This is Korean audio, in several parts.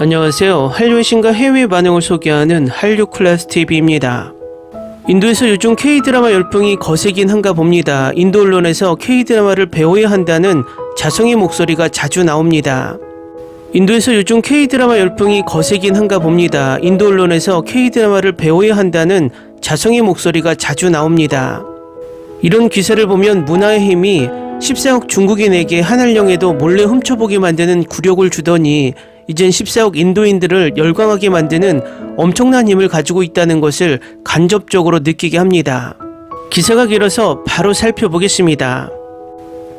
안녕하세요. 한류 신과 해외 반응을 소개하는 한류 클래스 TV입니다. 인도에서 요즘 K-드라마 열풍이 거세긴 한가 봅니다. 인도 언론에서 K-드라마를 배워야 한다는 자성의 목소리가 자주 나옵니다. 인도에서 요즘 K-드라마 열풍이 거세긴 한가 봅니다. 인도 언론에서 K-드라마를 배워야 한다는 자성의 목소리가 자주 나옵니다. 이런 기사를 보면 문화의 힘이 14억 중국인에게 한알령에도 몰래 훔쳐보게 만드는 굴욕을 주더니 이젠 14억 인도인들을 열광하게 만드는 엄청난 힘을 가지고 있다는 것을 간접적으로 느끼게 합니다. 기사가 길어서 바로 살펴보겠습니다.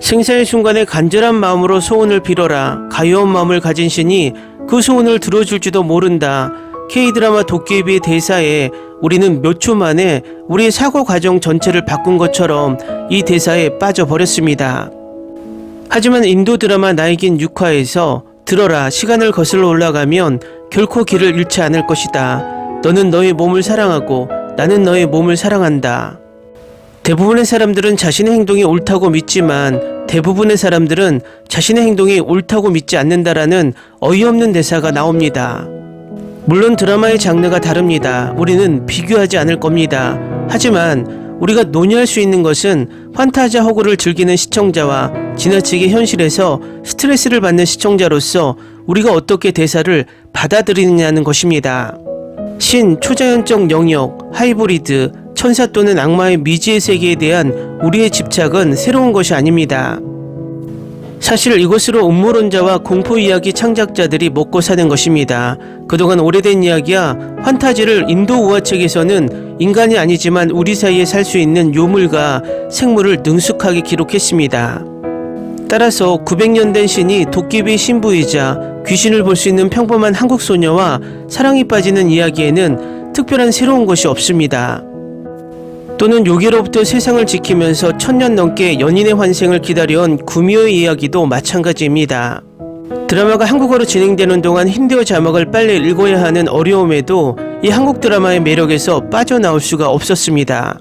생사의 순간에 간절한 마음으로 소원을 빌어라. 가요한 마음을 가진 신이 그 소원을 들어줄지도 모른다. K-드라마 도깨비의 대사에 우리는 몇 초 만에 우리의 사고 과정 전체를 바꾼 것처럼 이 대사에 빠져버렸습니다. 하지만 인도 드라마 나에겐 6화에서 들어라, 시간을 거슬러 올라가면 결코 길을 잃지 않을 것이다. 너는 너의 몸을 사랑하고 나는 너의 몸을 사랑한다. 대부분의 사람들은 자신의 행동이 옳다고 믿지만 대부분의 사람들은 자신의 행동이 옳다고 믿지 않는다라는 어이없는 대사가 나옵니다. 물론 드라마의 장르가 다릅니다. 우리는 비교하지 않을 겁니다. 하지만 우리가 논의할 수 있는 것은 판타지아 허구를 즐기는 시청자와 지나치게 현실에서 스트레스를 받는 시청자로서 우리가 어떻게 대사를 받아들이느냐는 것입니다. 신, 초자연적 영역, 하이브리드, 천사 또는 악마의 미지의 세계에 대한 우리의 집착은 새로운 것이 아닙니다. 사실 이것으로 음모론자와 공포 이야기 창작자들이 먹고 사는 것입니다. 그동안 오래된 이야기야 판타지를 인도 우화책에서는 인간이 아니지만 우리 사이에 살 수 있는 요물과 생물을 능숙하게 기록했습니다. 따라서 900년 된 신이 도깨비 신부이자 귀신을 볼 수 있는 평범한 한국 소녀와 사랑에 빠지는 이야기에는 특별한 새로운 것이 없습니다. 또는 요괴로부터 세상을 지키면서 1000년 넘게 연인의 환생을 기다려온 구미호의 이야기도 마찬가지입니다. 드라마가 한국어로 진행되는 동안 힌디어 자막을 빨리 읽어야 하는 어려움에도 이 한국 드라마의 매력에서 빠져나올 수가 없었습니다.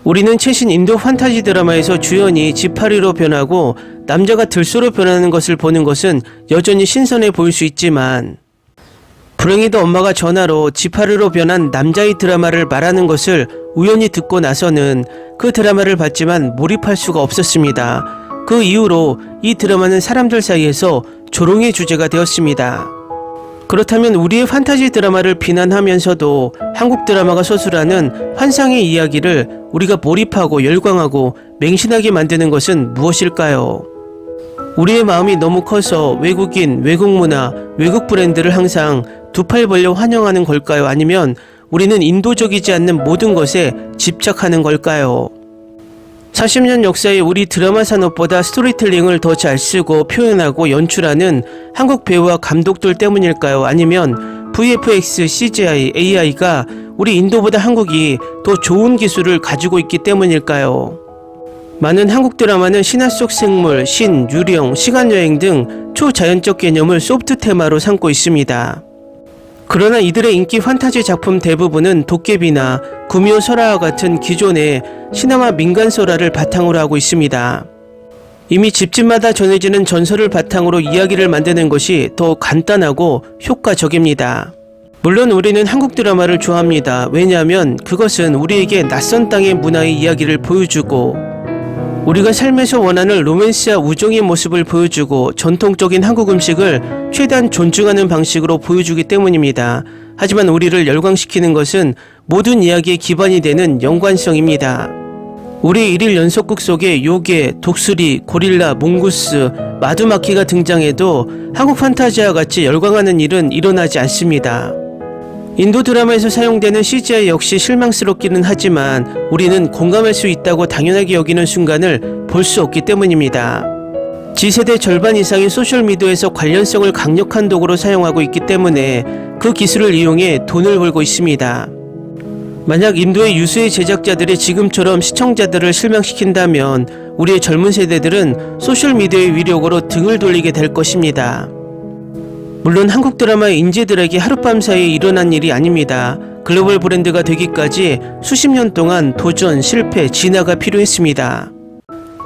우리는 최신 인도 판타지 드라마에서 주연이 지파리로 변하고 남자가 들소로 변하는 것을 보는 것은 여전히 신선해 보일 수 있지만 불행히도 엄마가 전화로 지파리로 변한 남자의 드라마를 말하는 것을 우연히 듣고 나서는 그 드라마를 봤지만 몰입할 수가 없었습니다. 그 이후로 이 드라마는 사람들 사이에서 조롱의 주제가 되었습니다. 그렇다면 우리의 판타지 드라마를 비난하면서도 한국 드라마가 서술하는 환상의 이야기를 우리가 몰입하고 열광하고 맹신하게 만드는 것은 무엇일까요? 우리의 마음이 너무 커서 외국인, 외국 문화, 외국 브랜드를 항상 두 팔 벌려 환영하는 걸까요? 아니면 우리는 인도적이지 않는 모든 것에 집착하는 걸까요? 40년 역사의 우리 드라마 산업보다 스토리텔링을 더 잘 쓰고 표현하고 연출하는 한국 배우와 감독들 때문일까요? 아니면 VFX, CGI, AI가 우리 인도보다 한국이 더 좋은 기술을 가지고 있기 때문일까요? 많은 한국 드라마는 신화 속 생물, 신, 유령, 시간여행 등 초자연적 개념을 소프트 테마로 삼고 있습니다. 그러나 이들의 인기 판타지 작품 대부분은 도깨비나 구미호 설화와 같은 기존의 신화와 민간 설화를 바탕으로 하고 있습니다. 이미 집집마다 전해지는 전설을 바탕으로 이야기를 만드는 것이 더 간단하고 효과적입니다. 물론 우리는 한국 드라마를 좋아합니다. 왜냐하면 그것은 우리에게 낯선 땅의 문화의 이야기를 보여주고 우리가 삶에서 원하는 로맨스와 우정의 모습을 보여주고 전통적인 한국 음식을 최대한 존중하는 방식으로 보여주기 때문입니다. 하지만 우리를 열광시키는 것은 모든 이야기의 기반이 되는 연관성입니다. 우리 1일 연속극 속에 요괴, 독수리, 고릴라, 몽구스, 마두마키가 등장해도 한국 판타지와 같이 열광하는 일은 일어나지 않습니다. 인도 드라마에서 사용되는 CGI 역시 실망스럽기는 하지만 우리는 공감할 수 있다고 당연하게 여기는 순간을 볼 수 없기 때문입니다. G세대 절반 이상이 소셜미디어에서 관련성을 강력한 도구로 사용하고 있기 때문에 그 기술을 이용해 돈을 벌고 있습니다. 만약 인도의 유수의 제작자들이 지금처럼 시청자들을 실망시킨다면 우리의 젊은 세대들은 소셜미디어의 위력으로 등을 돌리게 될 것입니다. 물론 한국 드라마의 인재들에게 하룻밤 사이에 일어난 일이 아닙니다. 글로벌 브랜드가 되기까지 수십 년 동안 도전, 실패, 진화가 필요했습니다.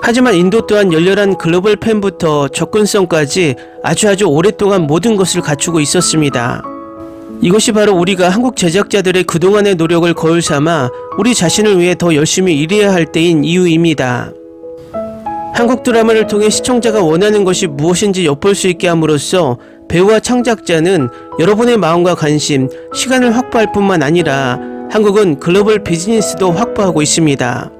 하지만 인도 또한 열렬한 글로벌 팬부터 접근성까지 아주 오랫동안 모든 것을 갖추고 있었습니다. 이것이 바로 우리가 한국 제작자들의 그동안의 노력을 거울 삼아 우리 자신을 위해 더 열심히 일해야 할 때인 이유입니다. 한국 드라마를 통해 시청자가 원하는 것이 무엇인지 엿볼 수 있게 함으로써 배우와 창작자는 여러분의 마음과 관심, 시간을 확보할 뿐만 아니라 한국은 글로벌 비즈니스도 확보하고 있습니다.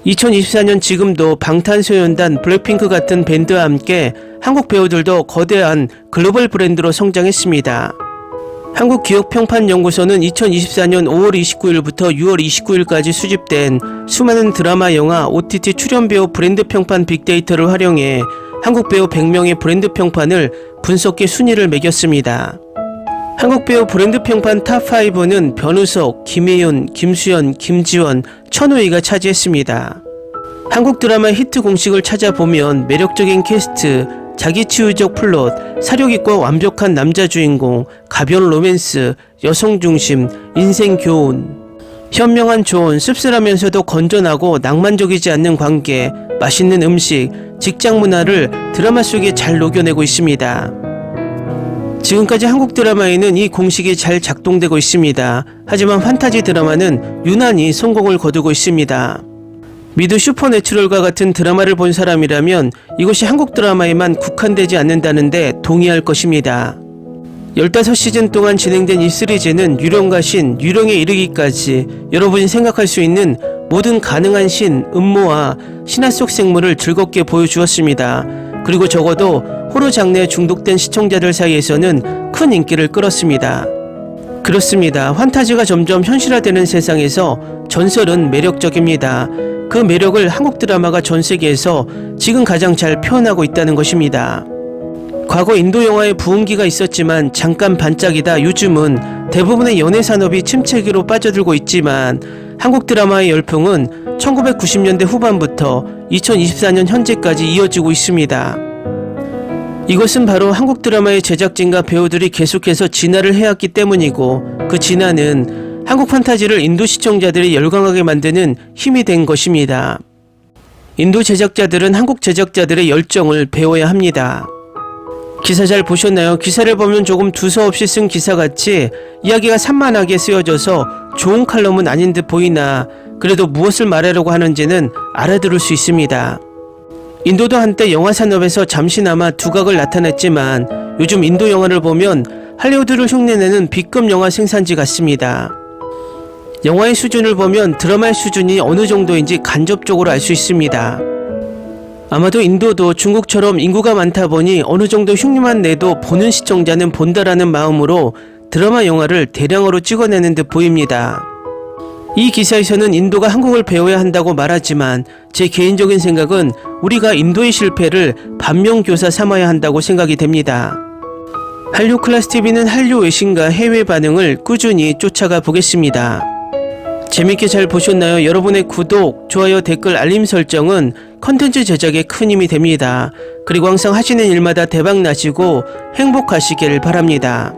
2024년 지금도 방탄소년단, 블랙핑크 같은 밴드와 함께 한국 배우들도 거대한 글로벌 브랜드로 성장했습니다. 한국기억평판연구소는 2024년 5월 29일부터 6월 29일까지 수집된 수많은 드라마, 영화, OTT 출연배우 브랜드 평판 빅데이터를 활용해 한국 배우 100명의 브랜드 평판을 분석해 순위를 매겼습니다. 한국 배우 브랜드 평판 탑5는 변우석, 김혜윤, 김수현, 김지원, 천우희가 차지했습니다. 한국 드라마 히트 공식을 찾아보면 매력적인 캐스트, 자기치유적 플롯, 사려깊고 완벽한 남자 주인공, 가벼운 로맨스, 여성 중심, 인생 교훈, 현명한 조언, 씁쓸하면서도 건전하고 낭만적이지 않는 관계, 맛있는 음식, 직장 문화를 드라마 속에 잘 녹여내고 있습니다. 지금까지 한국 드라마에는 이 공식이 잘 작동되고 있습니다. 하지만 판타지 드라마는 유난히 성공을 거두고 있습니다. 미드 슈퍼내추럴과 같은 드라마를 본 사람이라면 이것이 한국 드라마에만 국한되지 않는다는데 동의할 것입니다. 15시즌 동안 진행된 이 시리즈는 유령과 신, 유령에 이르기까지 여러분이 생각할 수 있는 모든 가능한 신, 음모와 신화 속 생물을 즐겁게 보여주었습니다. 그리고 적어도 호러 장르에 중독된 시청자들 사이에서는 큰 인기를 끌었습니다. 그렇습니다. 판타지가 점점 현실화되는 세상에서 전설은 매력적입니다. 그 매력을 한국 드라마가 전 세계에서 지금 가장 잘 표현하고 있다는 것입니다. 과거 인도 영화에 부흥기가 있었지만 잠깐 반짝이다 요즘은 대부분의 연예 산업이 침체기로 빠져들고 있지만 한국 드라마의 열풍은 1990년대 후반부터 2024년 현재까지 이어지고 있습니다. 이것은 바로 한국 드라마의 제작진과 배우들이 계속해서 진화를 해왔기 때문이고 그 진화는 한국 판타지를 인도 시청자들이 열광하게 만드는 힘이 된 것입니다. 인도 제작자들은 한국 제작자들의 열정을 배워야 합니다. 기사 잘 보셨나요? 기사를 보면 조금 두서없이 쓴 기사같이 이야기가 산만하게 쓰여져서 좋은 칼럼은 아닌 듯 보이나 그래도 무엇을 말하려고 하는지는 알아들을 수 있습니다. 인도도 한때 영화 산업에서 잠시나마 두각을 나타냈지만 요즘 인도 영화를 보면 할리우드를 흉내내는 B급 영화 생산지 같습니다. 영화의 수준을 보면 드라마의 수준이 어느 정도인지 간접적으로 알 수 있습니다. 아마도 인도도 중국처럼 인구가 많다 보니 어느 정도 흉내만 내도 보는 시청자는 본다라는 마음으로 드라마 영화를 대량으로 찍어내는 듯 보입니다. 이 기사에서는 인도가 한국을 배워야 한다고 말하지만 제 개인적인 생각은 우리가 인도의 실패를 반면교사 삼아야 한다고 생각이 됩니다. 한류 클래스TV는 한류 외신과 해외 반응을 꾸준히 쫓아가 보겠습니다. 재밌게 잘 보셨나요? 여러분의 구독, 좋아요, 댓글, 알림 설정은 컨텐츠 제작에 큰 힘이 됩니다. 그리고 항상 하시는 일마다 대박 나시고 행복하시길 바랍니다.